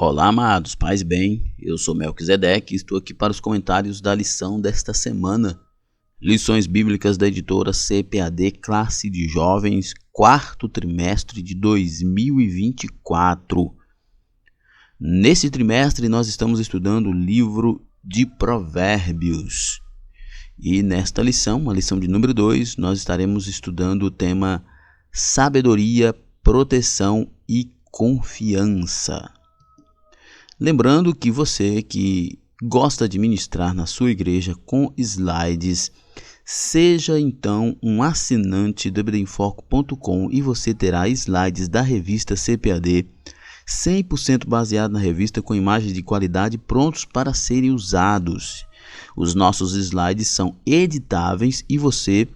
Olá, amados, paz e bem, eu sou Melquisedeque e estou aqui para os comentários da lição desta semana. Lições bíblicas da editora CPAD Classe de Jovens, quarto trimestre de 2024. Nesse trimestre nós estamos estudando o livro de Provérbios. E nesta lição, a lição de número 2, nós estaremos estudando o tema sabedoria, proteção e confiança. Lembrando que você que gosta de ministrar na sua igreja com slides, seja então um assinante do ebdenfoco.com e você terá slides da revista CPAD 100% baseado na revista com imagens de qualidade prontos para serem usados. Os nossos slides são editáveis e você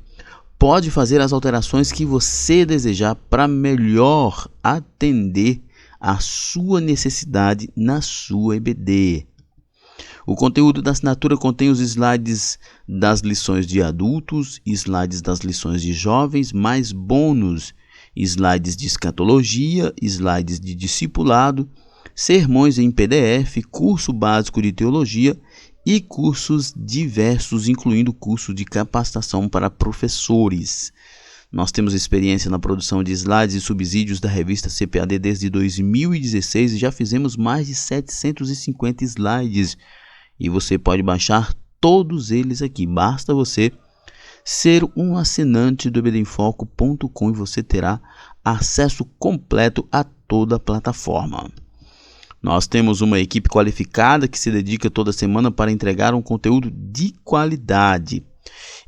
pode fazer as alterações que você desejar para melhor atender a sua necessidade na sua EBD. O conteúdo da assinatura contém os slides das lições de adultos, slides das lições de jovens, mais bônus, slides de escatologia, slides de discipulado, sermões em PDF, curso básico de teologia e cursos diversos, incluindo curso de capacitação para professores. Nós temos experiência na produção de slides e subsídios da revista CPAD desde 2016 e já fizemos mais de 750 slides. E você pode baixar todos eles aqui. Basta você ser um assinante do ebdenfoco.com e você terá acesso completo a toda a plataforma. Nós temos uma equipe qualificada que se dedica toda semana para entregar um conteúdo de qualidade.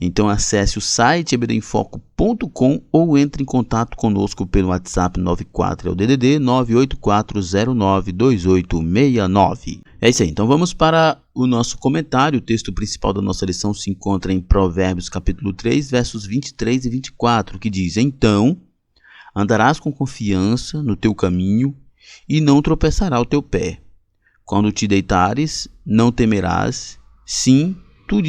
Então acesse o site ebdenfoco.com ou entre em contato conosco pelo WhatsApp 94, é o DDD 984092869. É isso aí, então vamos para o nosso comentário. O texto principal da nossa lição se encontra em Provérbios capítulo 3, versos 23 e 24, que diz: Então andarás com confiança no teu caminho e não tropeçará o teu pé. Quando te deitares, não temerás, sim, tu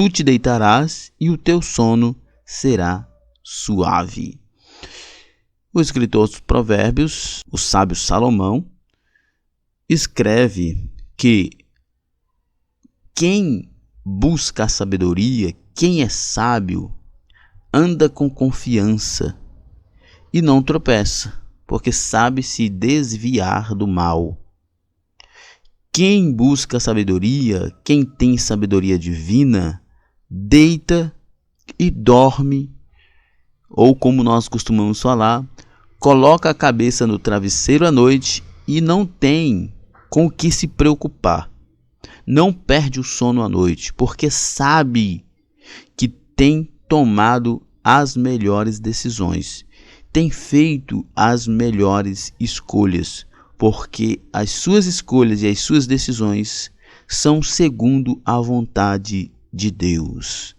te deitarás e o teu sono será suave. O escritor dos Provérbios, o sábio Salomão, escreve que quem busca a sabedoria, quem é sábio, anda com confiança e não tropeça, porque sabe se desviar do mal. Quem busca sabedoria, quem tem sabedoria divina, deita e dorme, ou como nós costumamos falar, coloca a cabeça no travesseiro à noite e não tem com o que se preocupar. Não perde o sono à noite, porque sabe que tem tomado as melhores decisões, tem feito as melhores escolhas, porque as suas escolhas e as suas decisões são segundo a vontade de Deus.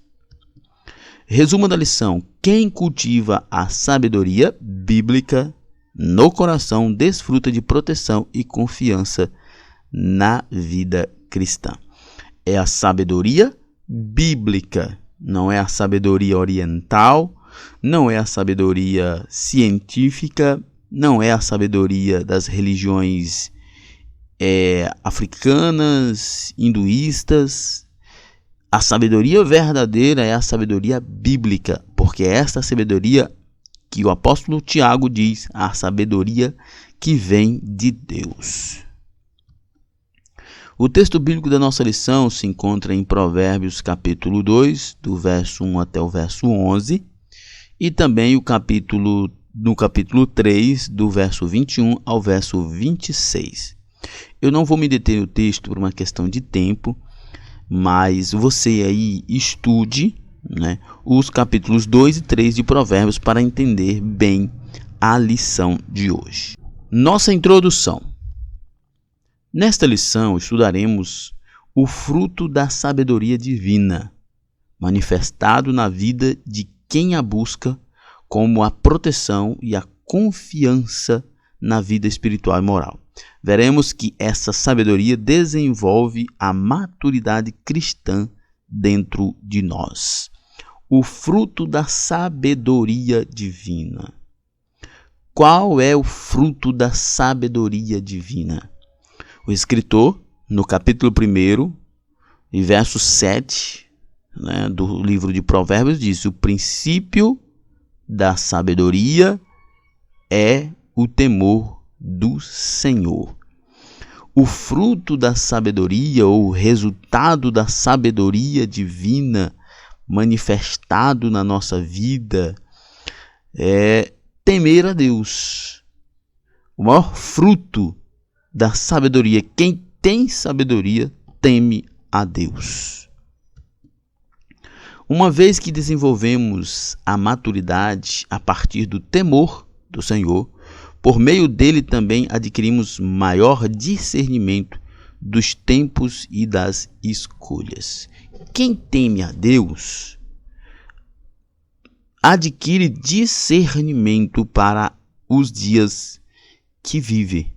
Resumo da lição: quem cultiva a sabedoria bíblica no coração desfruta de proteção e confiança na vida cristã. É a sabedoria bíblica, não é a sabedoria oriental, não é a sabedoria científica, não é a sabedoria das religiões africanas, hinduístas. A sabedoria verdadeira é a sabedoria bíblica, porque é esta sabedoria que o apóstolo Tiago diz, a sabedoria que vem de Deus. O texto bíblico da nossa lição se encontra em Provérbios capítulo 2, do verso 1 até o verso 11, e também no capítulo 3, do verso 21 ao verso 26. Eu não vou me deter no texto por uma questão de tempo, mas você aí estude, os capítulos 2 e 3 de Provérbios para entender bem a lição de hoje. Nossa introdução. Nesta lição estudaremos o fruto da sabedoria divina, manifestado na vida de quem a busca, como a proteção e a confiança na vida espiritual e moral. Veremos que essa sabedoria desenvolve a maturidade cristã dentro de nós. O fruto da sabedoria divina. Qual é o fruto da sabedoria divina? O escritor, no capítulo 1, e verso 7, né, do livro de Provérbios, diz: o princípio da sabedoria é o temor do Senhor. O fruto da sabedoria, ou o resultado da sabedoria divina manifestado na nossa vida, é temer a Deus. O maior fruto da sabedoria, quem tem sabedoria, teme a Deus. Uma vez que desenvolvemos a maturidade a partir do temor do Senhor, por meio dele também adquirimos maior discernimento dos tempos e das escolhas. Quem teme a Deus adquire discernimento para os dias que vive.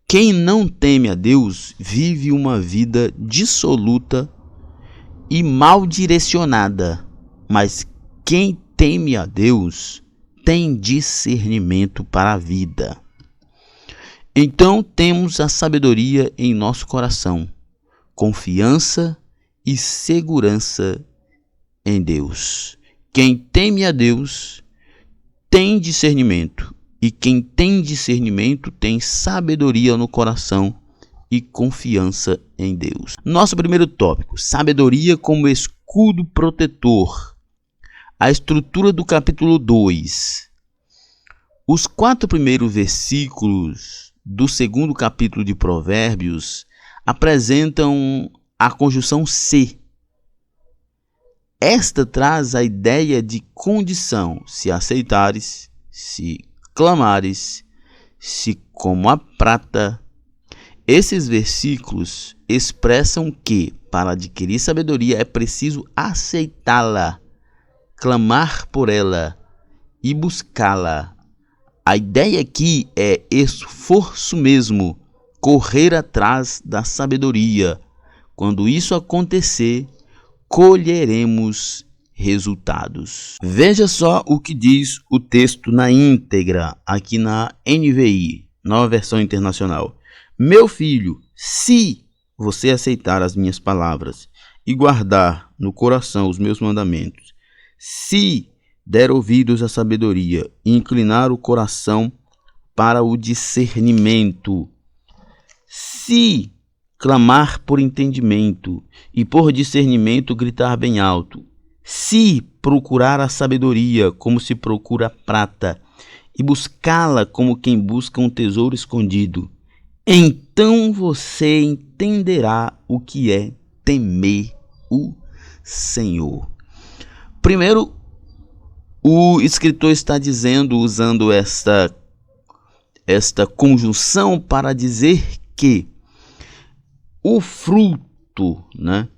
Quem não teme a Deus vive uma vida dissoluta e mal direcionada, mas quem teme a Deus tem discernimento para a vida. Então temos a sabedoria em nosso coração, confiança e segurança em Deus. Quem teme a Deus tem discernimento, e quem tem discernimento tem sabedoria no coração e confiança em Deus. Nosso primeiro tópico: sabedoria como escudo protetor. A estrutura do capítulo 2. Os 4 primeiros versículos do 2º capítulo de Provérbios apresentam a conjunção se. Esta traz a ideia de condição: se aceitares, se clamares, se como a prata. Esses versículos expressam que, para adquirir sabedoria, é preciso aceitá-la, clamar por ela e buscá-la. A ideia aqui é esforço mesmo, correr atrás da sabedoria. Quando isso acontecer, colheremos resultados. Veja só o que diz o texto na íntegra, aqui na NVI, Nova Versão Internacional. Meu filho, se você aceitar as minhas palavras e guardar no coração os meus mandamentos, se der ouvidos à sabedoria e inclinar o coração para o discernimento, se clamar por entendimento e por discernimento gritar bem alto, se procurar a sabedoria como se procura a prata e buscá-la como quem busca um tesouro escondido, então você entenderá o que é temer o Senhor. Primeiro, o escritor está dizendo, usando esta conjunção para dizer que o fruto, né,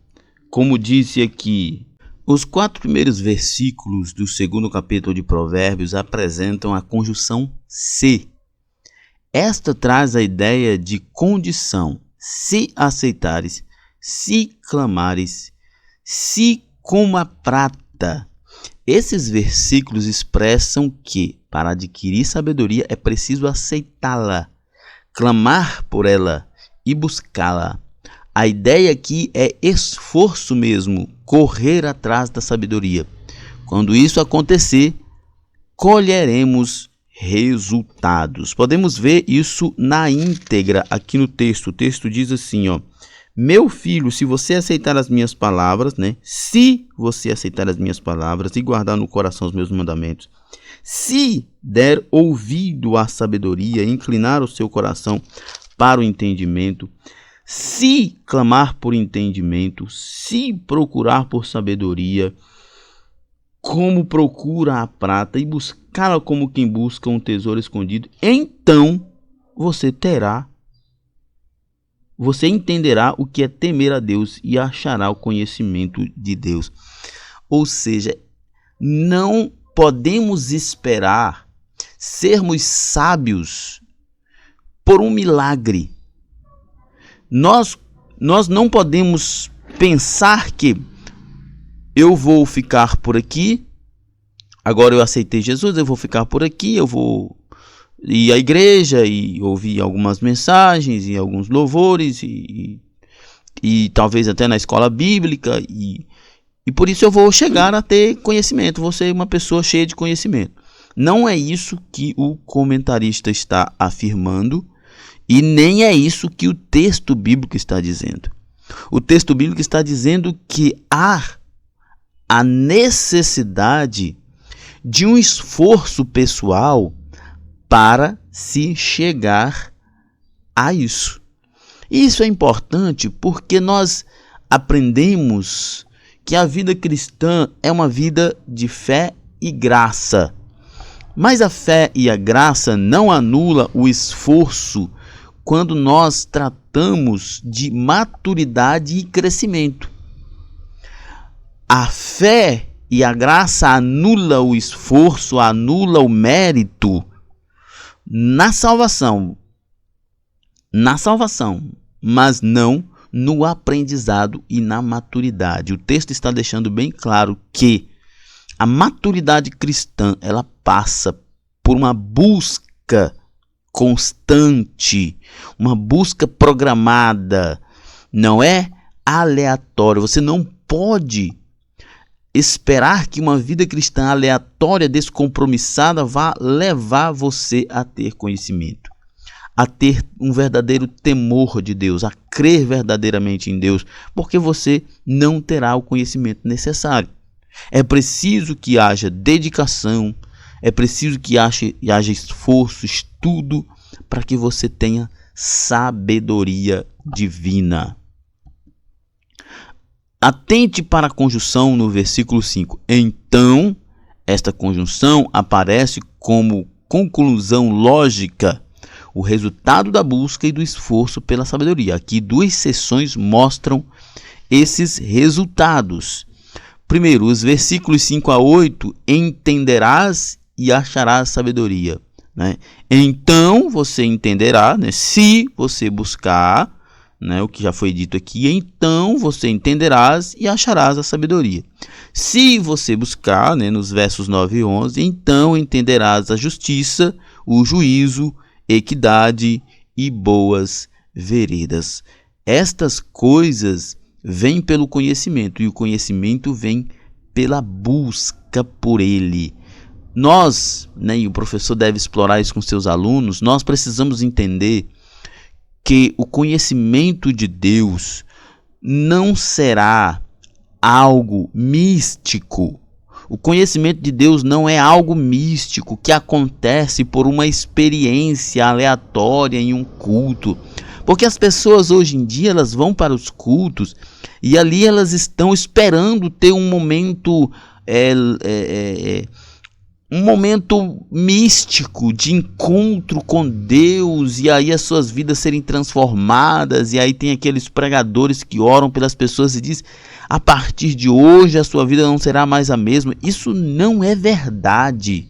como disse aqui, os 4 primeiros versículos do 2º capítulo de Provérbios apresentam a conjunção se. Esta traz a ideia de condição: se aceitares, se clamares, se como a prata. Esses versículos expressam que, para adquirir sabedoria, é preciso aceitá-la, clamar por ela e buscá-la. A ideia aqui é esforço mesmo, correr atrás da sabedoria. Quando isso acontecer, colheremos resultados. Podemos ver isso na íntegra aqui no texto. O texto diz assim, ó: meu filho, se você aceitar as minhas palavras, né? Se você aceitar as minhas palavras e guardar no coração os meus mandamentos, se der ouvido à sabedoria, inclinar o seu coração para o entendimento, se clamar por entendimento, se procurar por sabedoria, como procura a prata e buscá-la como quem busca um tesouro escondido, então você entenderá o que é temer a Deus e achará o conhecimento de Deus. Ou seja, não podemos esperar sermos sábios por um milagre. Nós não podemos pensar que eu vou ficar por aqui, agora eu aceitei Jesus, eu vou ficar por aqui, eu vou ir à igreja e ouvir algumas mensagens e alguns louvores e talvez até na escola bíblica e por isso eu vou chegar a ter conhecimento, vou ser uma pessoa cheia de conhecimento. Não é isso que o comentarista está afirmando e nem é isso que o texto bíblico está dizendo. O texto bíblico está dizendo que há a necessidade de um esforço pessoal para se chegar a isso. Isso é importante porque nós aprendemos que a vida cristã é uma vida de fé e graça. Mas a fé e a graça não anula o esforço quando nós tratamos de maturidade e crescimento. A fé e a graça anula o esforço, anula o mérito na salvação, mas não no aprendizado e na maturidade. O texto está deixando bem claro que a maturidade cristã, ela passa por uma busca constante, uma busca programada, não é aleatória. Você não pode esperar que uma vida cristã aleatória, descompromissada, vá levar você a ter conhecimento, a ter um verdadeiro temor de Deus, a crer verdadeiramente em Deus, porque você não terá o conhecimento necessário. É preciso que haja dedicação, é preciso que haja esforço, estudo, para que você tenha sabedoria divina. Atente para a conjunção no versículo 5. Então, esta conjunção aparece como conclusão lógica, o resultado da busca e do esforço pela sabedoria. Aqui 2 seções mostram esses resultados. Primeiro, os versículos 5 a 8, entenderás e acharás sabedoria. Né? Então, você entenderá, né? Se você buscar, né, o que já foi dito aqui, então você entenderás e acharás a sabedoria. Se você buscar, né, nos versos 9 e 11, então entenderás a justiça, o juízo, equidade e boas veredas. Estas coisas vêm pelo conhecimento e o conhecimento vem pela busca por ele. Nós, né, e o professor deve explorar isso com seus alunos, nós precisamos entender que o conhecimento de Deus não será algo místico. O conhecimento de Deus não é algo místico que acontece por uma experiência aleatória em um culto. Porque as pessoas hoje em dia elas vão para os cultos e ali elas estão esperando ter um momento místico de encontro com Deus e aí as suas vidas serem transformadas, e aí tem aqueles pregadores que oram pelas pessoas e diz: a partir de hoje a sua vida não será mais a mesma. Isso não é verdade.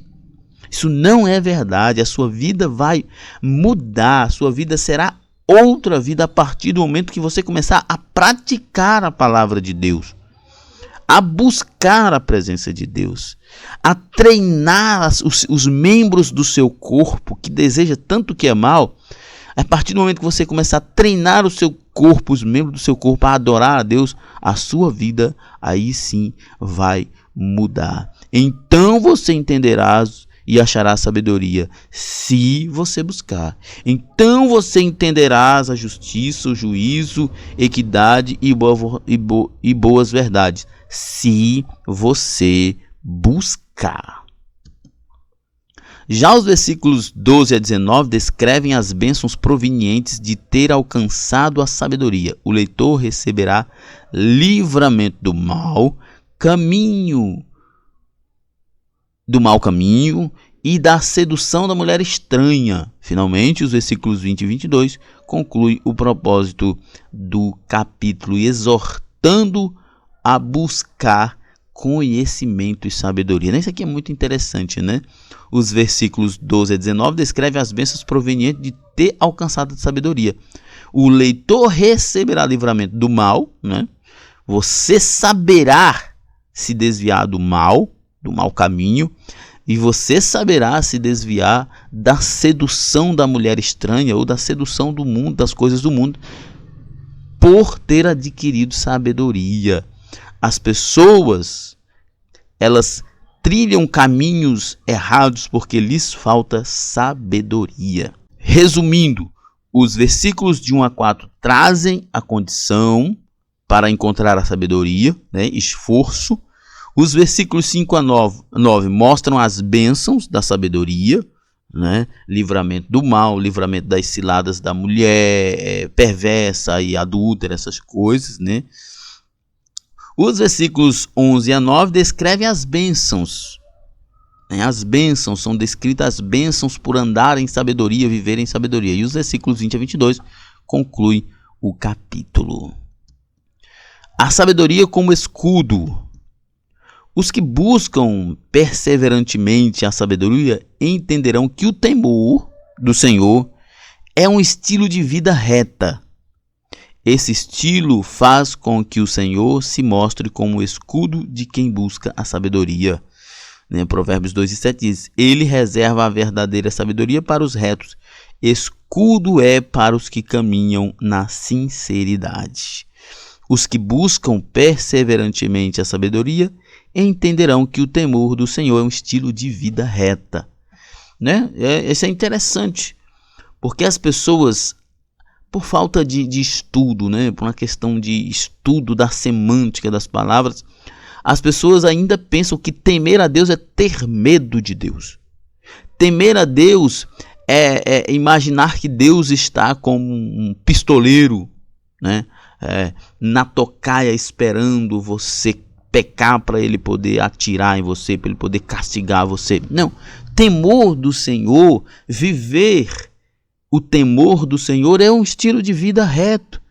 Isso não é verdade. A sua vida vai mudar, a sua vida será outra vida a partir do momento que você começar a praticar a palavra de Deus, a buscar a presença de Deus, a treinar os membros do seu corpo que deseja tanto que é mal. A partir do momento que você começar a treinar o seu corpo, os membros do seu corpo a adorar a Deus, a sua vida aí sim vai mudar. Então você entenderás e acharás sabedoria, se você buscar. Então você entenderás a justiça, o juízo, equidade e boas verdades, se você buscar. Já os versículos 12 a 19 descrevem as bênçãos provenientes de ter alcançado a sabedoria. O leitor receberá livramento do mau caminho e da sedução da mulher estranha. Finalmente, os versículos 20 e 22 concluem o propósito do capítulo, exortando a buscar conhecimento e sabedoria. Isso aqui é muito interessante, né? Os versículos 12 a 19 descrevem as bênçãos provenientes de ter alcançado a sabedoria. O leitor receberá livramento do mal, né? Você saberá se desviar do mau caminho, e você saberá se desviar da sedução da mulher estranha ou da sedução do mundo, das coisas do mundo, por ter adquirido sabedoria. As pessoas, elas trilham caminhos errados porque lhes falta sabedoria. Resumindo, os versículos de 1 a 4 trazem a condição para encontrar a sabedoria, esforço. Os versículos 5 a 9 mostram as bênçãos da sabedoria, livramento do mal, livramento das ciladas da mulher perversa e adúltera, essas coisas, Os versículos 11 a 9 descrevem as bênçãos. As bênçãos são descritas, as bênçãos por andar em sabedoria, viver em sabedoria. E os versículos 20 a 22 concluem o capítulo. A sabedoria como escudo. Os que buscam perseverantemente a sabedoria entenderão que o temor do Senhor é um estilo de vida reta. Esse estilo faz com que o Senhor se mostre como o escudo de quem busca a sabedoria. Provérbios 2 e 7 diz: Ele reserva a verdadeira sabedoria para os retos, escudo é para os que caminham na sinceridade. Os que buscam perseverantemente a sabedoria entenderão que o temor do Senhor é um estilo de vida reta. Isso é interessante, porque as pessoas, por falta de estudo, por uma questão de estudo da semântica das palavras, as pessoas ainda pensam que temer a Deus é ter medo de Deus. Temer a Deus é imaginar que Deus está como um pistoleiro, na tocaia esperando você pecar para ele poder atirar em você, para ele poder castigar você. Não, temor do Senhor, viver o temor do Senhor é um estilo de vida reto,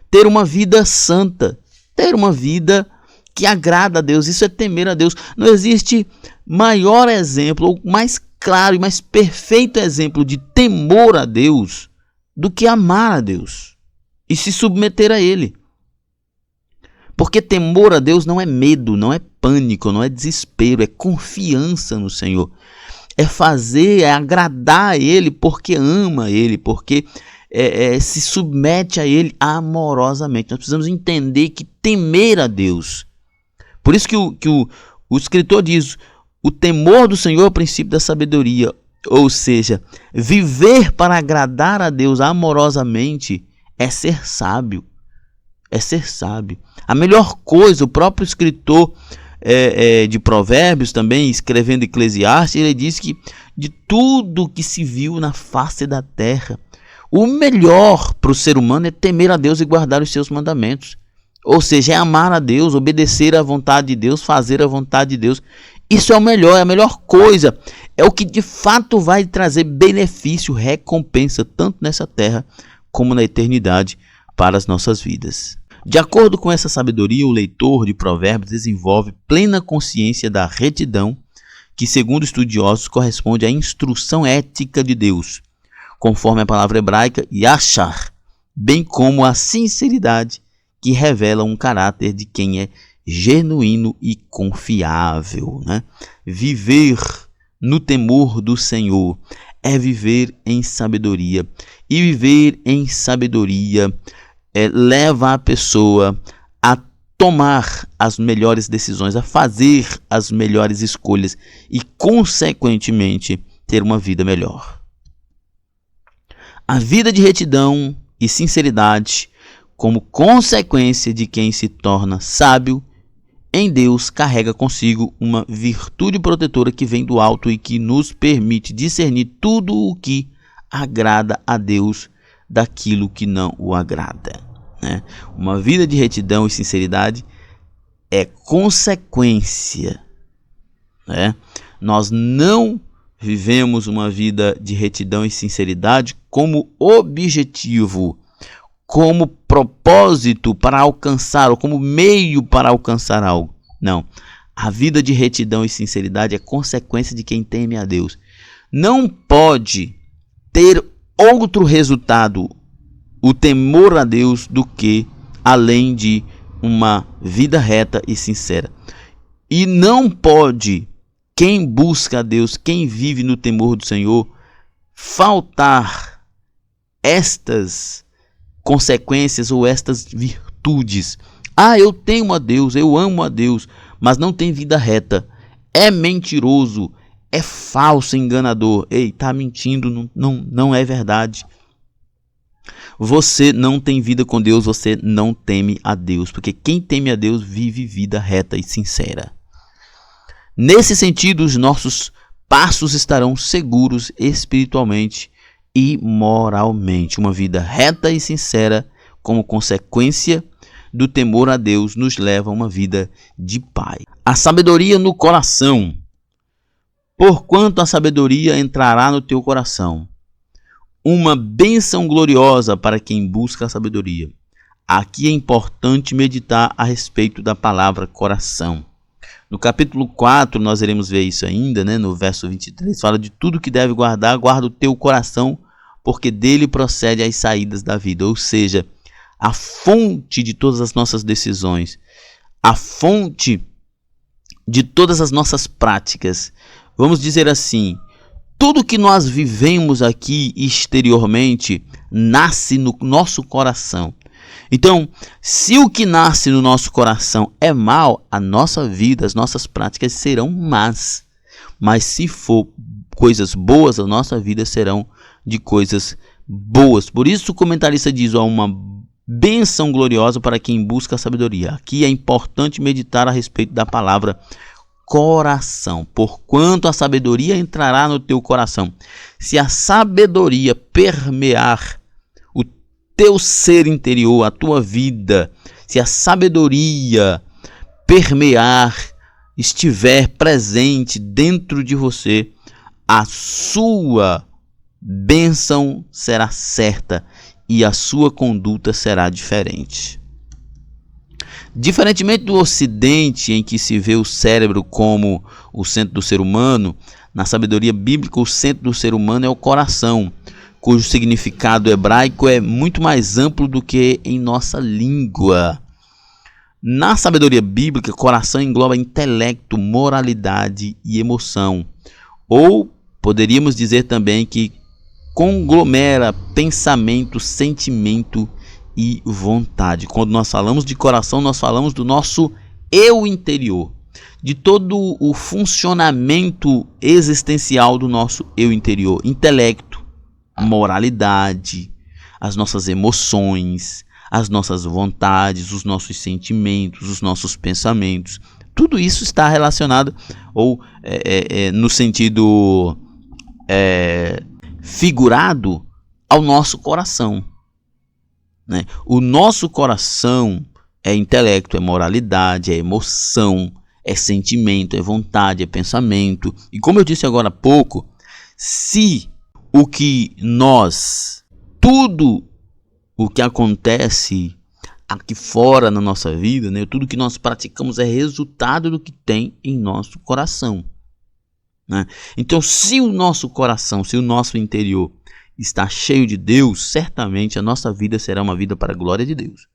ter uma vida santa, ter uma vida que agrada a Deus, isso é temer a Deus. Não existe maior exemplo, ou mais claro e mais perfeito exemplo de temor a Deus do que amar a Deus e se submeter a Ele. Porque temor a Deus não é medo, não é pânico, não é desespero, é confiança no Senhor. É fazer, é agradar a Ele porque ama Ele, porque se submete a Ele amorosamente. Nós precisamos entender que temer a Deus. Por isso que o escritor diz: o temor do Senhor é o princípio da sabedoria. Ou seja, viver para agradar a Deus amorosamente é ser sábio. É ser sábio. A melhor coisa, o próprio escritor de Provérbios também, escrevendo Eclesiastes, ele diz que de tudo que se viu na face da terra, o melhor para o ser humano é temer a Deus e guardar os seus mandamentos. Ou seja, é amar a Deus, obedecer à vontade de Deus, fazer a vontade de Deus. Isso é o melhor, é a melhor coisa. É o que de fato vai trazer benefício, recompensa, tanto nessa terra como na eternidade para as nossas vidas. De acordo com essa sabedoria, o leitor de Provérbios desenvolve plena consciência da retidão, que, segundo estudiosos, corresponde à instrução ética de Deus, conforme a palavra hebraica yashar, bem como a sinceridade, que revela um caráter de quem é genuíno e confiável. Viver no temor do Senhor é viver em sabedoria. E viver em sabedoria leva a pessoa a tomar as melhores decisões, a fazer as melhores escolhas e, consequentemente, ter uma vida melhor. A vida de retidão e sinceridade, como consequência de quem se torna sábio em Deus, carrega consigo uma virtude protetora que vem do alto e que nos permite discernir tudo o que agrada a Deus daquilo que não o agrada. Uma vida de retidão e sinceridade é consequência. Nós não vivemos uma vida de retidão e sinceridade como objetivo, como propósito para alcançar, ou como meio para alcançar algo. Não. A vida de retidão e sinceridade é consequência de quem teme a Deus. Não pode ter outro resultado, o temor a Deus, do que além de uma vida reta e sincera. E não pode quem busca a Deus, quem vive no temor do Senhor, faltar estas consequências ou estas virtudes. Eu temo a Deus, eu amo a Deus, mas não tem vida reta, é mentiroso, é falso, enganador. Está mentindo, não é verdade. Você não tem vida com Deus, você não teme a Deus, porque quem teme a Deus vive vida reta e sincera. Nesse sentido, os nossos passos estarão seguros espiritualmente e moralmente. Uma vida reta e sincera, como consequência do temor a Deus, nos leva a uma vida de paz. A sabedoria no coração. Porquanto a sabedoria entrará no teu coração, uma bênção gloriosa para quem busca a sabedoria. Aqui é importante meditar a respeito da palavra coração. No capítulo 4, nós iremos ver isso ainda, no verso 23, fala de tudo que deve guardar, guarda o teu coração, porque dele procede as saídas da vida. Ou seja, a fonte de todas as nossas decisões, a fonte de todas as nossas práticas. Vamos dizer assim, tudo que nós vivemos aqui exteriormente nasce no nosso coração. Então, se o que nasce no nosso coração é mal, a nossa vida, as nossas práticas serão más. Mas se for coisas boas, a nossa vida serão de coisas boas. Por isso o comentarista diz, uma bênção gloriosa para quem busca a sabedoria. Aqui é importante meditar a respeito da palavra coração. Porquanto a sabedoria entrará no teu coração. Se a sabedoria permear o teu ser interior, a tua vida, se a sabedoria permear, estiver presente dentro de você, a sua bênção será certa e a sua conduta será diferente. Diferentemente do Ocidente, em que se vê o cérebro como o centro do ser humano, na sabedoria bíblica o centro do ser humano é o coração, cujo significado hebraico é muito mais amplo do que em nossa língua. Na sabedoria bíblica, coração engloba intelecto, moralidade e emoção. Ou poderíamos dizer também que conglomera pensamento, sentimento e vontade. Quando nós falamos de coração, nós falamos do nosso eu interior, de todo o funcionamento existencial do nosso eu interior, intelecto, moralidade, as nossas emoções, as nossas vontades, os nossos sentimentos, os nossos pensamentos. Tudo isso está relacionado, ou no sentido figurado, ao nosso coração. O nosso coração é intelecto, é moralidade, é emoção, é sentimento, é vontade, é pensamento. E como eu disse agora há pouco, se tudo o que acontece aqui fora na nossa vida, tudo que nós praticamos é resultado do que tem em nosso coração. Então, se o nosso coração, se o nosso interior está cheio de Deus, certamente a nossa vida será uma vida para a glória de Deus.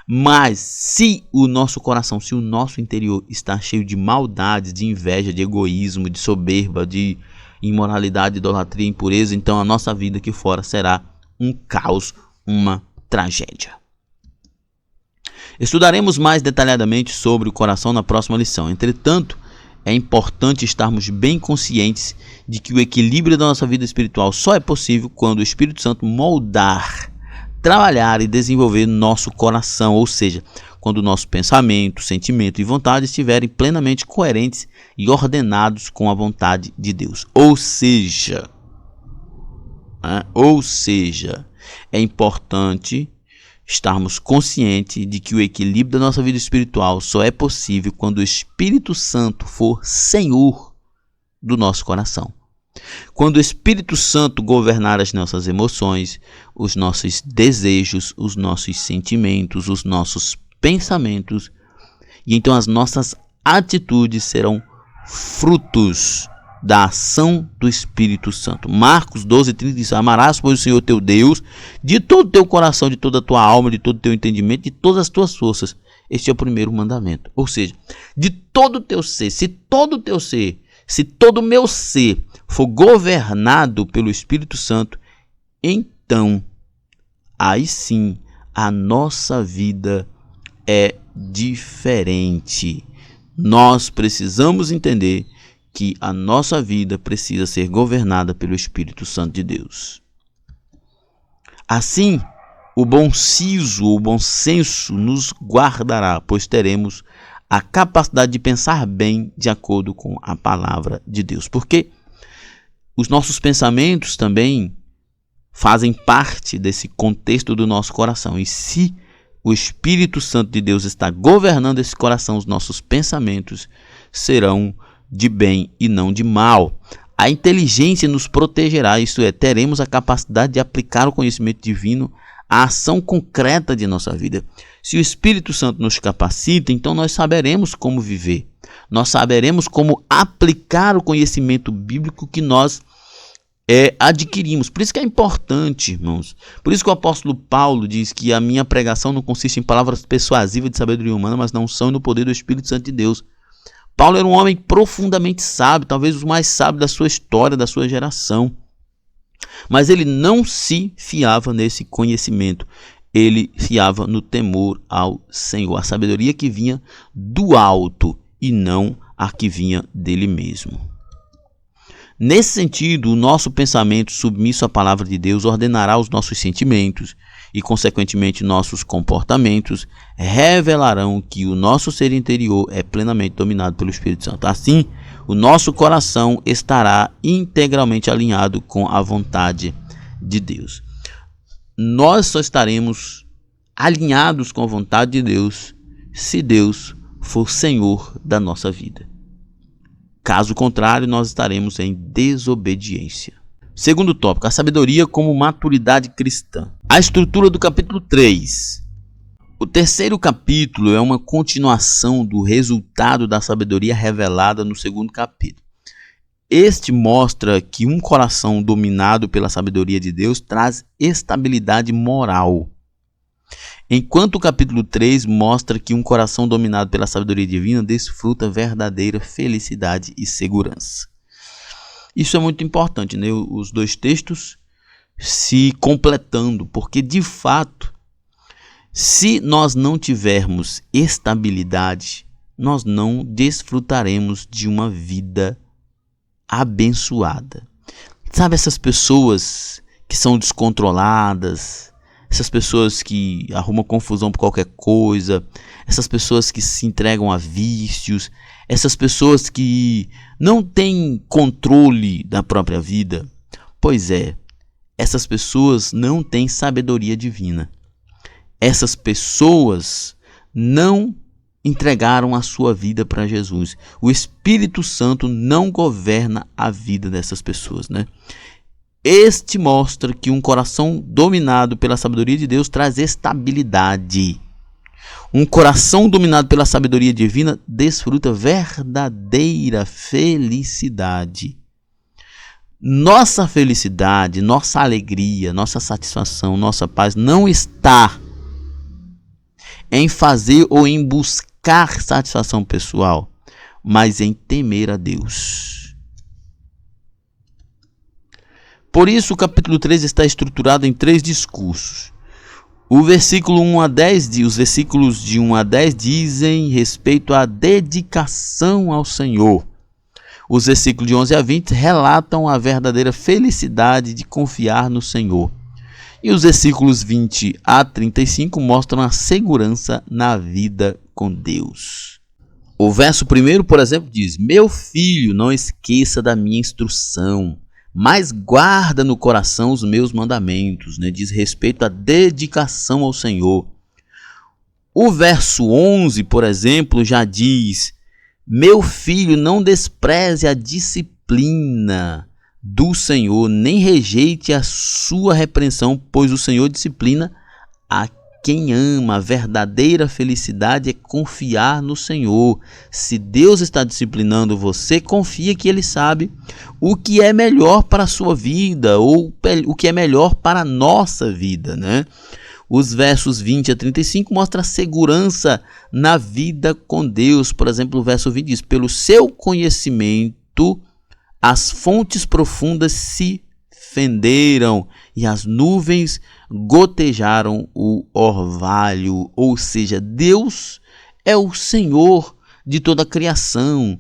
Mas se o nosso coração, se o nosso interior está cheio de maldade, de inveja, de egoísmo, de soberba, de imoralidade, idolatria, impureza, então a nossa vida aqui fora será um caos, uma tragédia. Estudaremos mais detalhadamente sobre o coração na próxima lição. Entretanto, é importante estarmos bem conscientes de que o equilíbrio da nossa vida espiritual só é possível quando o Espírito Santo moldar, trabalhar e desenvolver nosso coração, ou seja, quando o nosso pensamento, sentimento e vontade estiverem plenamente coerentes e ordenados com a vontade de Deus. Ou seja, é importante estarmos conscientes de que o equilíbrio da nossa vida espiritual só é possível quando o Espírito Santo for Senhor do nosso coração. Quando o Espírito Santo governar as nossas emoções, os nossos desejos, os nossos sentimentos, os nossos pensamentos, e então as nossas atitudes serão frutos da ação do Espírito Santo. Marcos 12:30 diz: amarás, pois, o Senhor teu Deus de todo o teu coração, de toda a tua alma, de todo o teu entendimento, de todas as tuas forças. Este é o primeiro mandamento. Ou seja, de todo o teu ser, se todo o teu ser se todo o meu ser for governado pelo Espírito Santo, então, aí sim, a nossa vida é diferente. Nós precisamos entender que a nossa vida precisa ser governada pelo Espírito Santo de Deus. Assim, o bom siso, o bom senso nos guardará, pois teremos a capacidade de pensar bem de acordo com a palavra de Deus. Porque os nossos pensamentos também fazem parte desse contexto do nosso coração. E se o Espírito Santo de Deus está governando esse coração, os nossos pensamentos serão de bem e não de mal. A inteligência nos protegerá, isto é, teremos a capacidade de aplicar o conhecimento divino à ação concreta de nossa vida. Se o Espírito Santo nos capacita, então nós saberemos como viver. Nós saberemos como aplicar o conhecimento bíblico que nós adquirimos. Por isso que é importante, irmãos. Por isso que o apóstolo Paulo diz que a minha pregação não consiste em palavras persuasivas de sabedoria humana, mas na unção e no poder do Espírito Santo de Deus. Paulo era um homem profundamente sábio, talvez o mais sábio da sua história, da sua geração. Mas ele não se fiava nesse conhecimento. Ele fiava no temor ao Senhor. A sabedoria que vinha do alto e não a que vinha dele mesmo. Nesse sentido, o nosso pensamento submisso à palavra de Deus ordenará os nossos sentimentos e, consequentemente, nossos comportamentos revelarão que o nosso ser interior é plenamente dominado pelo Espírito Santo. Assim, o nosso coração estará integralmente alinhado com a vontade de Deus. Nós só estaremos alinhados com a vontade de Deus se Deus for Senhor da nossa vida. Caso contrário, nós estaremos em desobediência. Segundo tópico, a sabedoria como maturidade cristã. A estrutura do capítulo 3. O terceiro capítulo é uma continuação do resultado da sabedoria revelada no segundo capítulo. Este mostra que um coração dominado pela sabedoria de Deus traz estabilidade moral. Enquanto o capítulo 3 mostra que um coração dominado pela sabedoria divina desfruta verdadeira felicidade e segurança. Isso é muito importante, né? Os dois textos se completando, porque de fato, se nós não tivermos estabilidade, nós não desfrutaremos de uma vida abençoada. Sabe essas pessoas que são descontroladas, essas pessoas que arrumam confusão por qualquer coisa, essas pessoas que se entregam a vícios, essas pessoas que não têm controle da própria vida? Pois é, essas pessoas não têm sabedoria divina. Essas pessoas não entregaram a sua vida para Jesus. O Espírito Santo não governa a vida dessas pessoas, né? Este mostra que um coração dominado pela sabedoria de Deus traz estabilidade. Um coração dominado pela sabedoria divina desfruta verdadeira felicidade. Nossa felicidade, nossa alegria, nossa satisfação, nossa paz não está em fazer ou em buscar satisfação pessoal, mas em temer a Deus. Por isso, o capítulo 3 está estruturado em 3 discursos. O versículo 1 a 10, os versículos de 1 a 10 dizem respeito à dedicação ao Senhor. Os versículos de 11 a 20 relatam a verdadeira felicidade de confiar no Senhor. E os versículos 20 a 35 mostram a segurança na vida com Deus. O verso 1, por exemplo, diz: Meu filho, não esqueça da minha instrução, mas guarda no coração os meus mandamentos, né? Diz respeito à dedicação ao Senhor. O verso 11, por exemplo, já diz: Meu filho, não despreze a disciplina do Senhor, nem rejeite a sua repreensão, pois o Senhor disciplina a quem ama. A verdadeira felicidade é confiar no Senhor. Se Deus está disciplinando você, confia que Ele sabe o que é melhor para a sua vida, ou o que é melhor para a nossa vida, né? Os versos 20 a 35 mostram a segurança na vida com Deus. Por exemplo, o verso 20 diz: Pelo seu conhecimento momento as fontes profundas se fenderam e as nuvens gotejaram o orvalho. Ou seja, Deus é o Senhor de toda a criação.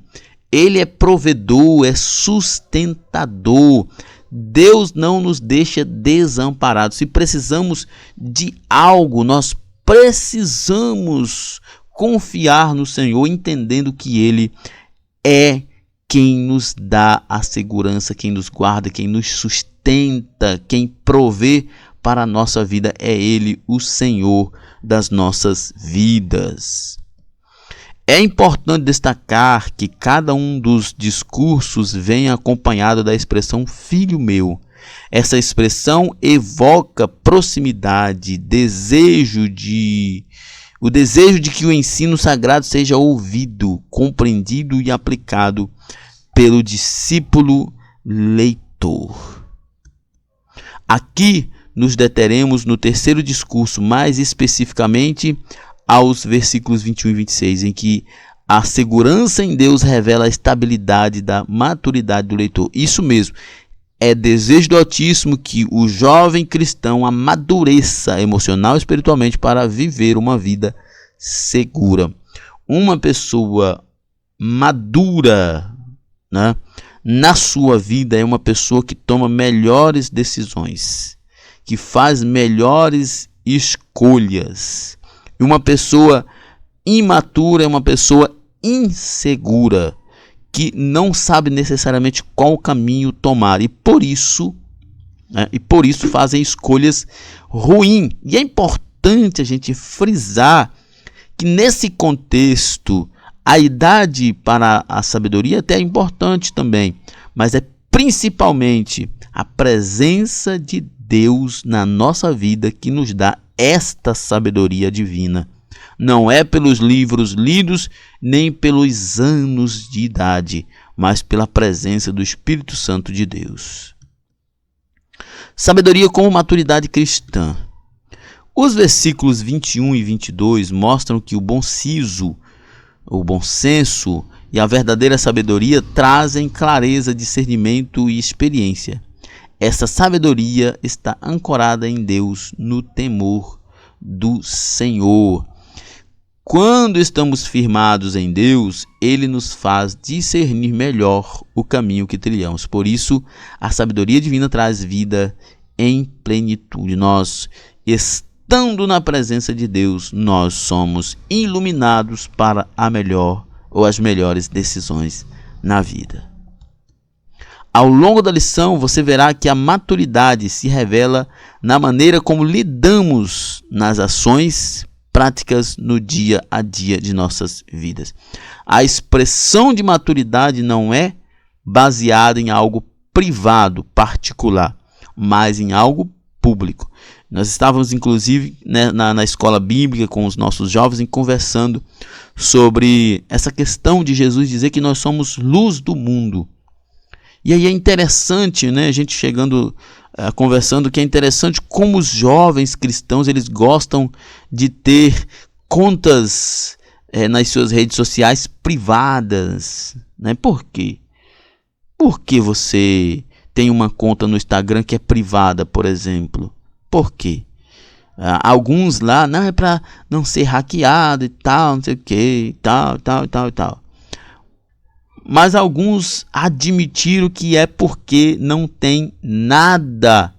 Ele é provedor, é sustentador. Deus não nos deixa desamparados. Se precisamos de algo, nós precisamos confiar no Senhor, entendendo que Ele é quem nos dá a segurança, quem nos guarda, quem nos sustenta, quem provê para a nossa vida. É Ele, o Senhor das nossas vidas. É importante destacar que cada um dos discursos vem acompanhado da expressão filho meu. Essa expressão evoca proximidade, o desejo de que o ensino sagrado seja ouvido, compreendido e aplicado pelo discípulo leitor. Aqui nos deteremos no terceiro discurso, mais especificamente aos versículos 21 e 26, em que a segurança em Deus revela a estabilidade da maturidade do leitor. Isso mesmo, é desejo do Altíssimo que o jovem cristão amadureça emocional e espiritualmente para viver uma vida segura. Uma pessoa madura, né, na sua vida é uma pessoa que toma melhores decisões, que faz melhores escolhas. E uma pessoa imatura é uma pessoa insegura, que não sabe necessariamente qual caminho tomar e por isso fazem escolhas ruins. E é importante a gente frisar que nesse contexto a idade para a sabedoria até é importante também, mas é principalmente a presença de Deus na nossa vida que nos dá esta sabedoria divina. Não é pelos livros lidos, nem pelos anos de idade, mas pela presença do Espírito Santo de Deus. Sabedoria como maturidade cristã. Os versículos 21 e 22 mostram que o bom senso e a verdadeira sabedoria trazem clareza, discernimento e experiência. Essa sabedoria está ancorada em Deus, no temor do Senhor. Quando estamos firmados em Deus, Ele nos faz discernir melhor o caminho que trilhamos. Por isso, a sabedoria divina traz vida em plenitude. Nós, estando na presença de Deus, nós somos iluminados para a melhor ou as melhores decisões na vida. Ao longo da lição, você verá que a maturidade se revela na maneira como lidamos nas ações práticas no dia a dia de nossas vidas. A expressão de maturidade não é baseada em algo privado, particular, mas em algo público. Nós estávamos, inclusive, na escola bíblica com os nossos jovens conversando sobre essa questão de Jesus dizer que nós somos luz do mundo. E aí é interessante, a gente chegando, conversando, que é interessante como os jovens cristãos eles gostam de ter contas nas suas redes sociais privadas. Por quê? Por que você tem uma conta no Instagram que é privada, por exemplo? Por quê? Alguns lá, não, é para não ser hackeado e tal, não sei o que, e tal. Mas alguns admitiram que é porque não tem nada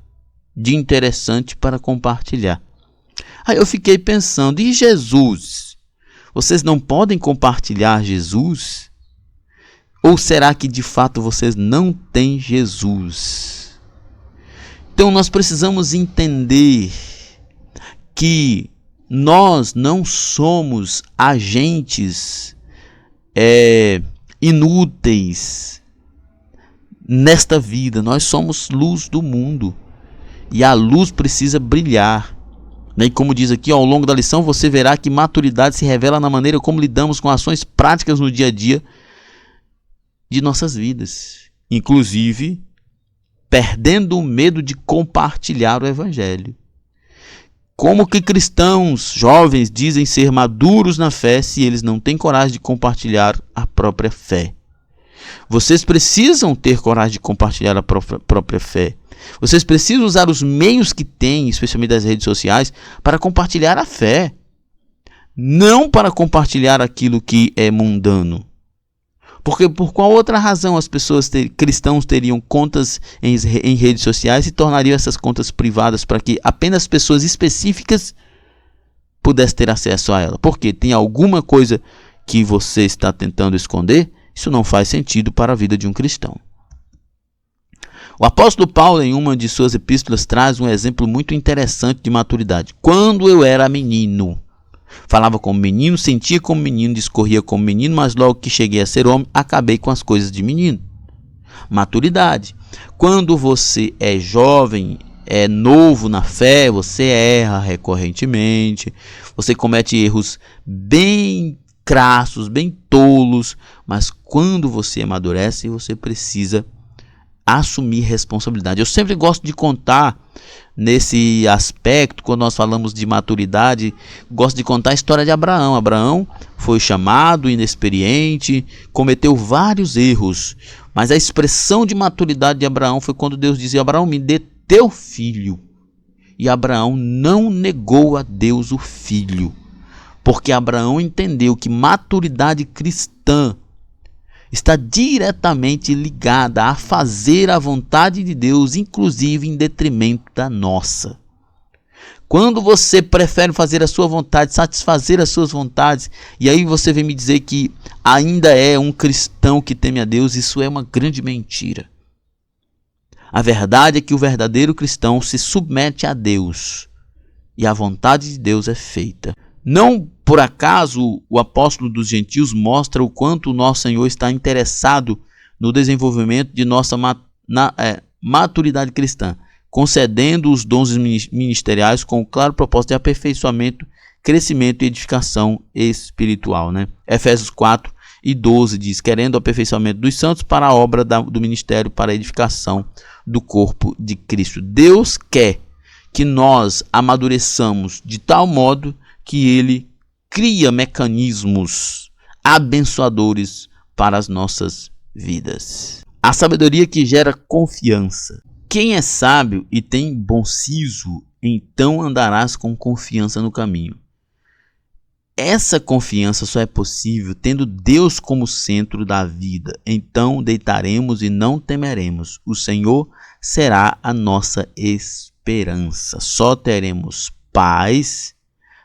de interessante para compartilhar. Aí eu fiquei pensando, e Jesus? Vocês não podem compartilhar Jesus? Ou será que de fato vocês não têm Jesus? Então nós precisamos entender que nós não somos agentes inúteis nesta vida. Nós somos luz do mundo e a luz precisa brilhar. E como diz aqui, ao longo da lição, você verá que maturidade se revela na maneira como lidamos com ações práticas no dia a dia de nossas vidas, inclusive perdendo o medo de compartilhar o evangelho. Como que cristãos jovens dizem ser maduros na fé se eles não têm coragem de compartilhar a própria fé? Vocês precisam ter coragem de compartilhar a própria fé. Vocês precisam usar os meios que têm, especialmente das redes sociais, para compartilhar a fé. Não para compartilhar aquilo que é mundano. Porque por qual outra razão as pessoas cristãos teriam contas em redes sociais e tornariam essas contas privadas para que apenas pessoas específicas pudessem ter acesso a ela? Porque tem alguma coisa que você está tentando esconder? Isso não faz sentido para a vida de um cristão. O apóstolo Paulo, em uma de suas epístolas, traz um exemplo muito interessante de maturidade. Quando eu era menino, falava como menino, sentia como menino, discorria como menino, mas logo que cheguei a ser homem, acabei com as coisas de menino. Maturidade. Quando você é jovem, é novo na fé, você erra recorrentemente, você comete erros bem crassos, bem tolos, mas quando você amadurece, você precisa assumir responsabilidade. Eu sempre gosto de contar nesse aspecto, quando nós falamos de maturidade, gosto de contar a história de Abraão. Abraão foi chamado inexperiente, cometeu vários erros, mas a expressão de maturidade de Abraão foi quando Deus dizia: Abraão, me dê teu filho. E Abraão não negou a Deus o filho, porque Abraão entendeu que maturidade cristã está diretamente ligada a fazer a vontade de Deus, inclusive em detrimento da nossa. Quando você prefere fazer a sua vontade, satisfazer as suas vontades, e aí você vem me dizer que ainda é um cristão que teme a Deus, isso é uma grande mentira. A verdade é que o verdadeiro cristão se submete a Deus, e a vontade de Deus é feita. Não por acaso o apóstolo dos gentios mostra o quanto o nosso Senhor está interessado no desenvolvimento de nossa maturidade cristã, concedendo os dons ministeriais com o claro propósito de aperfeiçoamento, crescimento e edificação espiritual. Efésios 4:12 diz: querendo o aperfeiçoamento dos santos para a obra do ministério, para a edificação do corpo de Cristo. Deus quer que nós amadureçamos de tal modo que ele cria mecanismos abençoadores para as nossas vidas. A sabedoria que gera confiança. Quem é sábio e tem bom siso, então andarás com confiança no caminho. Essa confiança só é possível tendo Deus como centro da vida. Então deitaremos e não temeremos. O Senhor será a nossa esperança. Só teremos paz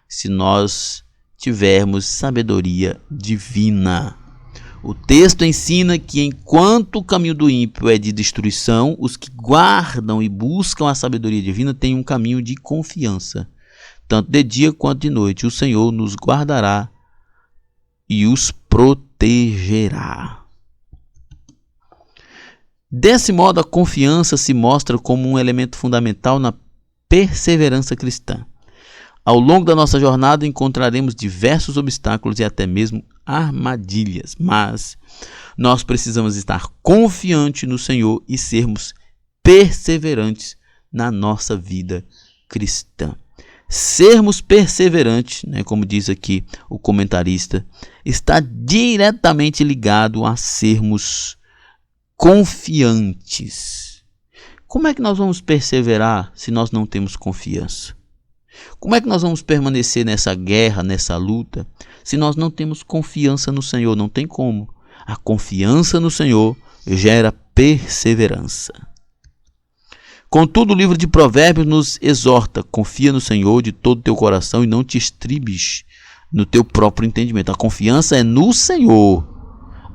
se nós tivermos sabedoria divina. O texto ensina que enquanto o caminho do ímpio é de destruição, os que guardam e buscam a sabedoria divina têm um caminho de confiança. Tanto de dia quanto de noite, o Senhor nos guardará e os protegerá. Desse modo, a confiança se mostra como um elemento fundamental na perseverança cristã. Ao longo da nossa jornada encontraremos diversos obstáculos e até mesmo armadilhas, mas nós precisamos estar confiantes no Senhor e sermos perseverantes na nossa vida cristã. Sermos perseverantes, como diz aqui o comentarista, está diretamente ligado a sermos confiantes. Como é que nós vamos perseverar se nós não temos confiança? Como é que nós vamos permanecer nessa guerra, nessa luta, se nós não temos confiança no Senhor? Não tem como. A confiança no Senhor gera perseverança. Contudo, o livro de Provérbios nos exorta: confia no Senhor de todo o teu coração e não te estribes no teu próprio entendimento. A confiança é no Senhor.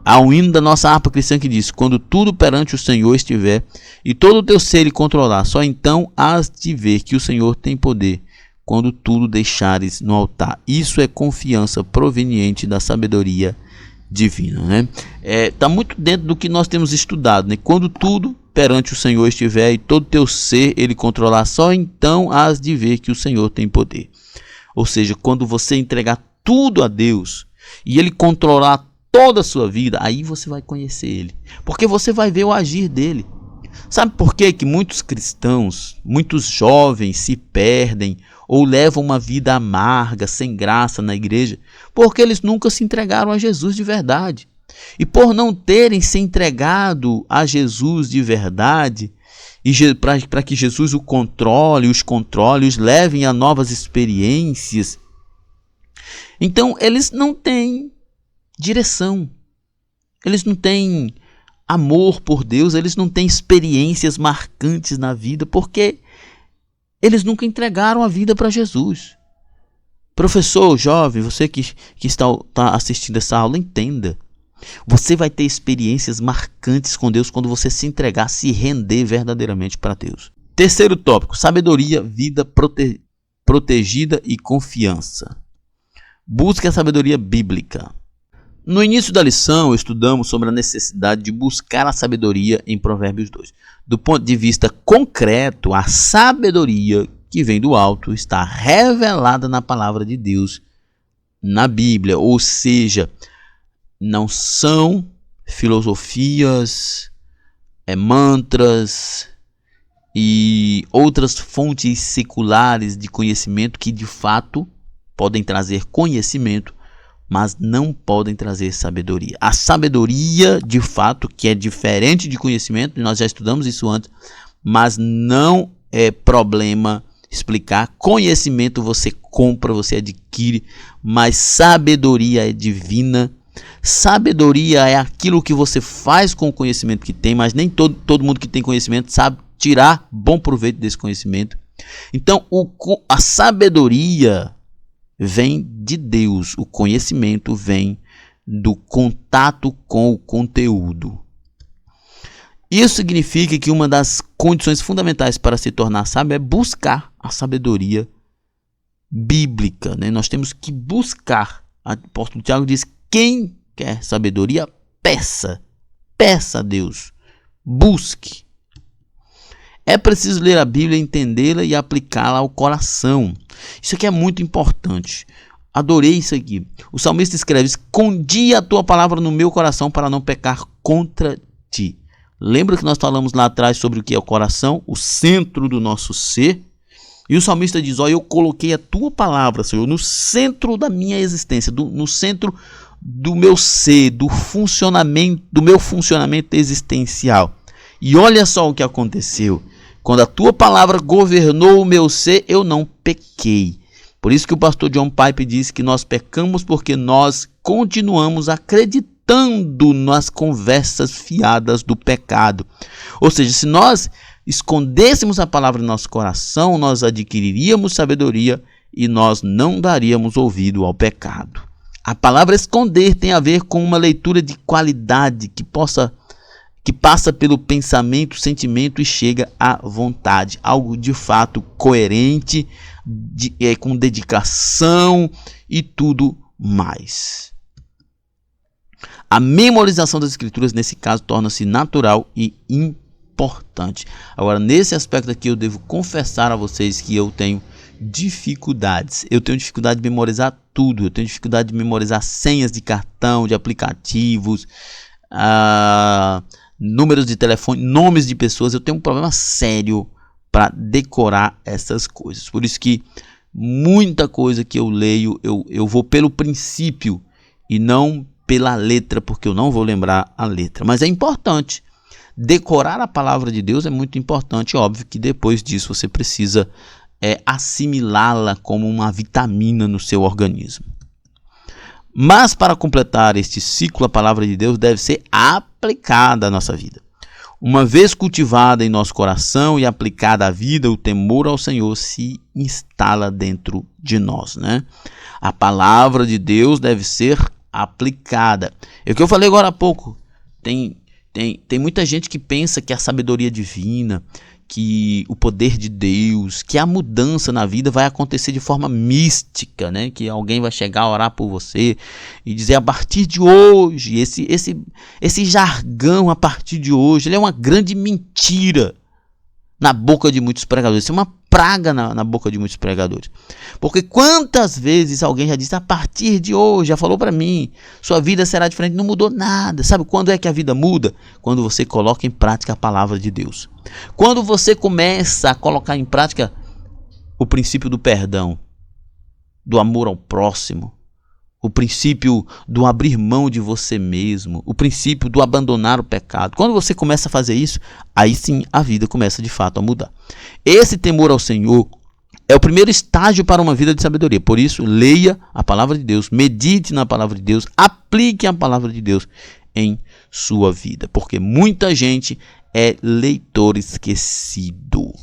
Há um hino da nossa harpa cristã que diz: quando tudo perante o Senhor estiver e todo o teu ser lhe controlar, só então hás de ver que o Senhor tem poder quando tudo deixares no altar. Isso é confiança proveniente da sabedoria divina. Está muito dentro do que nós temos estudado. Quando tudo perante o Senhor estiver e todo o teu ser ele controlar, só então hás de ver que o Senhor tem poder. Ou seja, quando você entregar tudo a Deus e ele controlar toda a sua vida, aí você vai conhecer ele, porque você vai ver o agir dele. Sabe por quê que muitos cristãos, muitos jovens se perdem ou levam uma vida amarga, sem graça na igreja? Porque eles nunca se entregaram a Jesus de verdade. E por não terem se entregado a Jesus de verdade, e para que Jesus os controle, os levem a novas experiências, então eles não têm direção, eles não têm amor por Deus, eles não têm experiências marcantes na vida, porque eles nunca entregaram a vida para Jesus. Professor, jovem, você que está assistindo essa aula, entenda. Você vai ter experiências marcantes com Deus quando você se entregar, se render verdadeiramente para Deus. Terceiro tópico, sabedoria, vida protegida e confiança. Busque a sabedoria bíblica. No início da lição, estudamos sobre a necessidade de buscar a sabedoria em Provérbios 2. Do ponto de vista concreto, a sabedoria que vem do alto está revelada na palavra de Deus, na Bíblia, ou seja, não são filosofias, mantras e outras fontes seculares de conhecimento que de fato podem trazer conhecimento, mas não podem trazer sabedoria. A sabedoria, de fato, que é diferente de conhecimento, nós já estudamos isso antes, mas não é problema explicar. Conhecimento você compra, você adquire, mas sabedoria é divina. Sabedoria é aquilo que você faz com o conhecimento que tem, mas nem todo mundo que tem conhecimento sabe tirar bom proveito desse conhecimento. Então, a sabedoria vem de Deus, o conhecimento vem do contato com o conteúdo. Isso significa que uma das condições fundamentais para se tornar sábio é buscar a sabedoria bíblica, né? Nós temos que buscar. O apóstolo Tiago diz: quem quer sabedoria, peça a Deus, busque. É preciso ler a Bíblia, entendê-la e aplicá-la ao coração. Isso aqui é muito importante. Adorei isso aqui. O salmista escreve: escondi a tua palavra no meu coração para não pecar contra ti. Lembra que nós falamos lá atrás sobre o que é o coração, o centro do nosso ser? E o salmista diz: eu coloquei a tua palavra, Senhor, no centro da minha existência, no centro do meu ser, do meu funcionamento existencial. E olha só o que aconteceu. Quando a tua palavra governou o meu ser, eu não pequei. Por isso que o pastor John Piper diz que nós pecamos porque nós continuamos acreditando nas conversas fiadas do pecado. Ou seja, se nós escondêssemos a palavra em nosso coração, nós adquiriríamos sabedoria e nós não daríamos ouvido ao pecado. A palavra esconder tem a ver com uma leitura de qualidade que passa pelo pensamento, sentimento e chega à vontade. Algo de fato coerente, com dedicação e tudo mais. A memorização das escrituras, nesse caso, torna-se natural e importante. Agora, nesse aspecto aqui, eu devo confessar a vocês que eu tenho dificuldades. Eu tenho dificuldade de memorizar tudo. Eu tenho dificuldade de memorizar senhas de cartão, de aplicativos, números de telefone, nomes de pessoas. Eu tenho um problema sério para decorar essas coisas. Por isso que muita coisa que eu leio, eu vou pelo princípio e não pela letra, porque eu não vou lembrar a letra. Mas é importante. Decorar a palavra de Deus é muito importante. Óbvio que depois disso você precisa assimilá-la como uma vitamina no seu organismo. Mas para completar este ciclo, a palavra de Deus deve ser aplicada à nossa vida. Uma vez cultivada em nosso coração e aplicada à vida, o temor ao Senhor se instala dentro de nós, né? A palavra de Deus deve ser aplicada. É o que eu falei agora há pouco. Tem muita gente que pensa que a sabedoria divina, que o poder de Deus, que a mudança na vida vai acontecer de forma mística, né? Que alguém vai chegar a orar por você e dizer: a partir de hoje, esse jargão a partir de hoje, ele é uma grande mentira na boca de muitos pregadores. Isso é uma praga na boca de muitos pregadores. Porque quantas vezes alguém já disse: a partir de hoje, já falou para mim, sua vida será diferente, não mudou nada. Sabe quando é que a vida muda? Quando você coloca em prática a palavra de Deus. Quando você começa a colocar em prática o princípio do perdão, do amor ao próximo, o princípio do abrir mão de você mesmo, o princípio do abandonar o pecado. Quando você começa a fazer isso, aí sim a vida começa de fato a mudar. Esse temor ao Senhor é o primeiro estágio para uma vida de sabedoria. Por isso, leia a palavra de Deus, medite na palavra de Deus, aplique a palavra de Deus em sua vida, porque muita gente é leitor esquecido.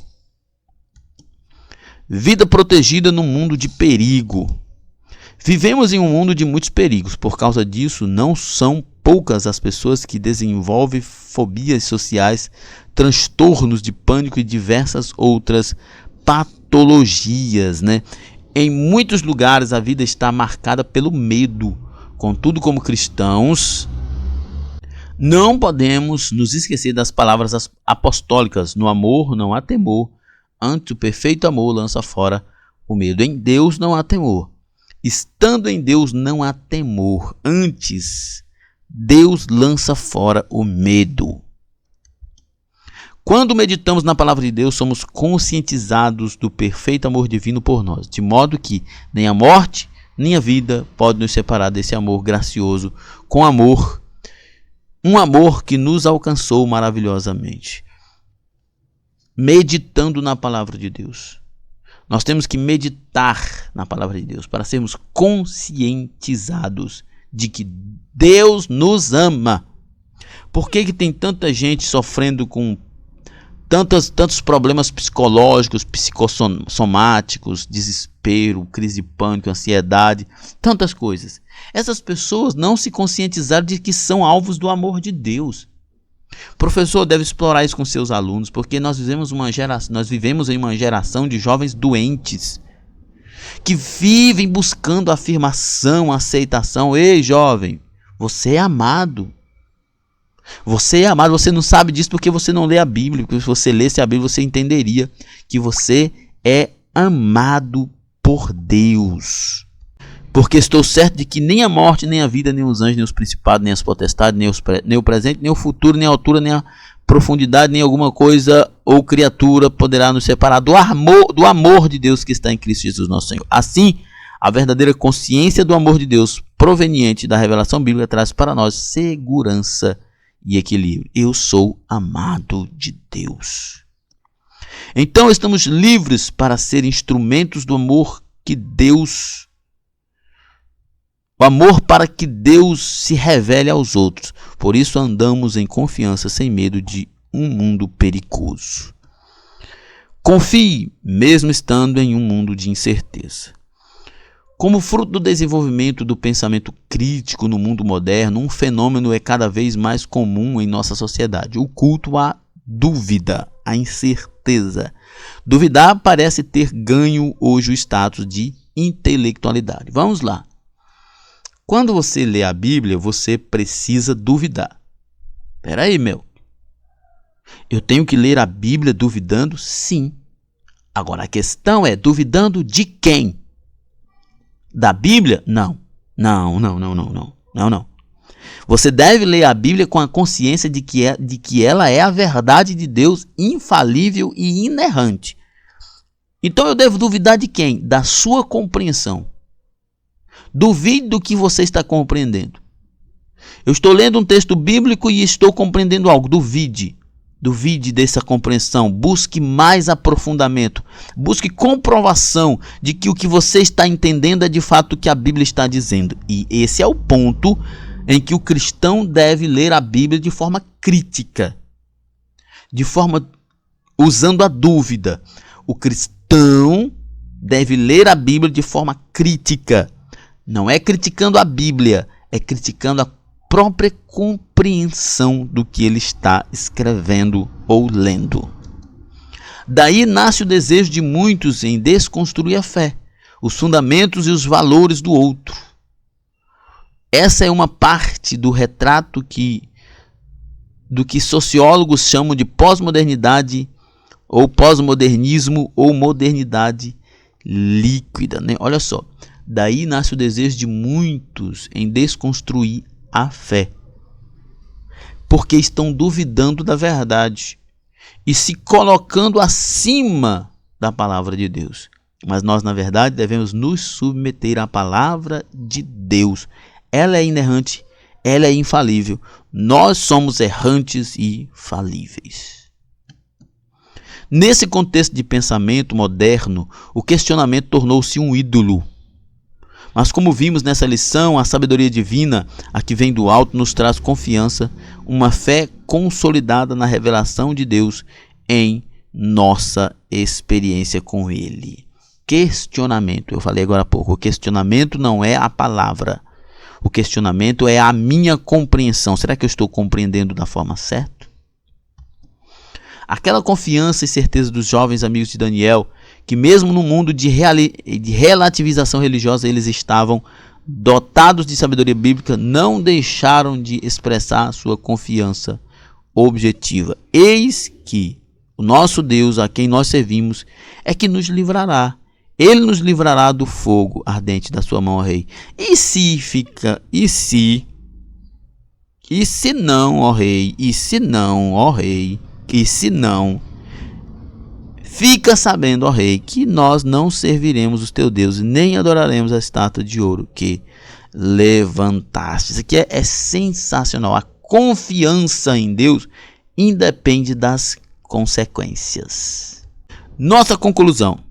Vida protegida num mundo de perigo. Vivemos em um mundo de muitos perigos. Por causa disso, não são poucas as pessoas que desenvolvem fobias sociais, transtornos de pânico e diversas outras patologias, né? Em muitos lugares a vida está marcada pelo medo. Contudo, como cristãos, não podemos nos esquecer das palavras apostólicas: no amor não há temor, antes o perfeito amor lança fora o medo. Em Deus não há temor. Estando em Deus não há temor, antes Deus lança fora o medo. Quando meditamos na palavra de Deus, somos conscientizados do perfeito amor divino por nós, de modo que nem a morte, nem a vida pode nos separar desse amor gracioso, com amor, um amor que nos alcançou maravilhosamente. Meditando na palavra de Deus. Nós temos que meditar na palavra de Deus para sermos conscientizados de que Deus nos ama. Por que tem tanta gente sofrendo com tantos problemas psicológicos, psicossomáticos, desespero, crise de pânico, ansiedade, tantas coisas? Essas pessoas não se conscientizaram de que são alvos do amor de Deus. O professor deve explorar isso com seus alunos, porque nós vivemos em uma geração de jovens doentes que vivem buscando afirmação, aceitação. Ei, jovem, você é amado. Você é amado. Você não sabe disso porque você não lê a Bíblia. Porque se você lesse a Bíblia, você entenderia que você é amado por Deus. Porque estou certo de que nem a morte, nem a vida, nem os anjos, nem os principados, nem as potestades, nem o presente, nem o futuro, nem a altura, nem a profundidade, nem alguma coisa ou criatura poderá nos separar do amor de Deus que está em Cristo Jesus nosso Senhor. Assim, a verdadeira consciência do amor de Deus proveniente da revelação bíblica traz para nós segurança e equilíbrio. Eu sou amado de Deus. Então estamos livres para ser instrumentos do amor que Deus... O amor para que Deus se revele aos outros. Por isso andamos em confiança, sem medo de um mundo perigoso. Confie, mesmo estando em um mundo de incerteza. Como fruto do desenvolvimento do pensamento crítico no mundo moderno, um fenômeno é cada vez mais comum em nossa sociedade: o culto à dúvida, à incerteza. Duvidar parece ter ganho hoje o status de intelectualidade. Vamos lá. Quando você lê a Bíblia, você precisa duvidar. Espera aí, meu. Eu tenho que ler a Bíblia duvidando? Sim. Agora, a questão é, duvidando de quem? Da Bíblia? Não. Não. Você deve ler a Bíblia com a consciência de que ela é a verdade de Deus, infalível e inerrante. Então eu devo duvidar de quem? Da sua compreensão. Duvide do que você está compreendendo. Eu estou lendo um texto bíblico e estou compreendendo algo. Duvide dessa compreensão. Busque mais aprofundamento. Busque comprovação de que o que você está entendendo é de fato o que a Bíblia está dizendo. E esse é o ponto em que o cristão deve ler a Bíblia de forma crítica, usando a dúvida. O cristão deve ler a Bíblia de forma crítica. Não é criticando a Bíblia, é criticando a própria compreensão do que ele está escrevendo ou lendo. Daí nasce o desejo de muitos em desconstruir a fé, os fundamentos e os valores do outro. Essa é uma parte do retrato do que sociólogos chamam de pós-modernidade, ou pós-modernismo, ou modernidade líquida, né? Olha só. Daí nasce o desejo de muitos em desconstruir a fé, porque estão duvidando da verdade e se colocando acima da palavra de Deus. Mas nós, na verdade, devemos nos submeter à palavra de Deus. Ela é inerrante, ela é infalível. Nós somos errantes e falíveis. Nesse contexto de pensamento moderno, o questionamento tornou-se um ídolo. Mas como vimos nessa lição, a sabedoria divina, a que vem do alto, nos traz confiança, uma fé consolidada na revelação de Deus em nossa experiência com Ele. Questionamento, eu falei agora há pouco, o questionamento não é a palavra. O questionamento é a minha compreensão. Será que eu estou compreendendo da forma certa? Aquela confiança e certeza dos jovens amigos de Daniel, que mesmo no mundo de relativização religiosa eles estavam dotados de sabedoria bíblica, não deixaram de expressar sua confiança objetiva. Eis que o nosso Deus, a quem nós servimos, é que nos livrará. Ele nos livrará do fogo ardente da sua mão, ó rei. E se não, ó rei, fica sabendo, ó rei, que nós não serviremos os teus deuses, nem adoraremos a estátua de ouro que levantaste. Isso aqui é sensacional. A confiança em Deus independe das consequências. Nossa conclusão.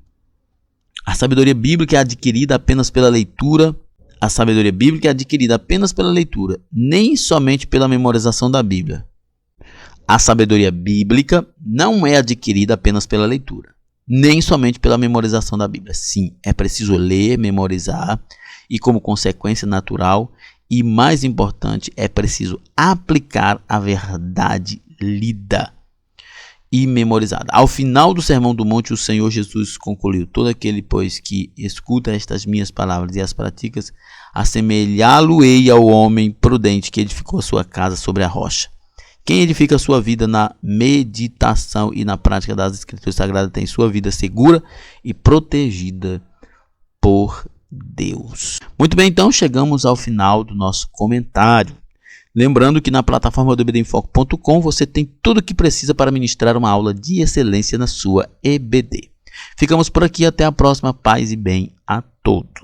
A sabedoria bíblica é adquirida apenas pela leitura. A sabedoria bíblica é adquirida apenas pela leitura, nem somente pela memorização da Bíblia. A sabedoria bíblica não é adquirida apenas pela leitura, nem somente pela memorização da Bíblia. Sim, é preciso ler, memorizar e, como consequência natural e mais importante, é preciso aplicar a verdade lida e memorizada. Ao final do Sermão do Monte, o Senhor Jesus concluiu: todo aquele, pois, que escuta estas minhas palavras e as pratica, assemelhá-lo-ei ao homem prudente que edificou a sua casa sobre a rocha. Quem edifica a sua vida na meditação e na prática das Escrituras Sagradas tem sua vida segura e protegida por Deus. Muito bem, então chegamos ao final do nosso comentário. Lembrando que na plataforma do ebdemfoco.com você tem tudo o que precisa para ministrar uma aula de excelência na sua EBD. Ficamos por aqui, até a próxima. Paz e bem a todos.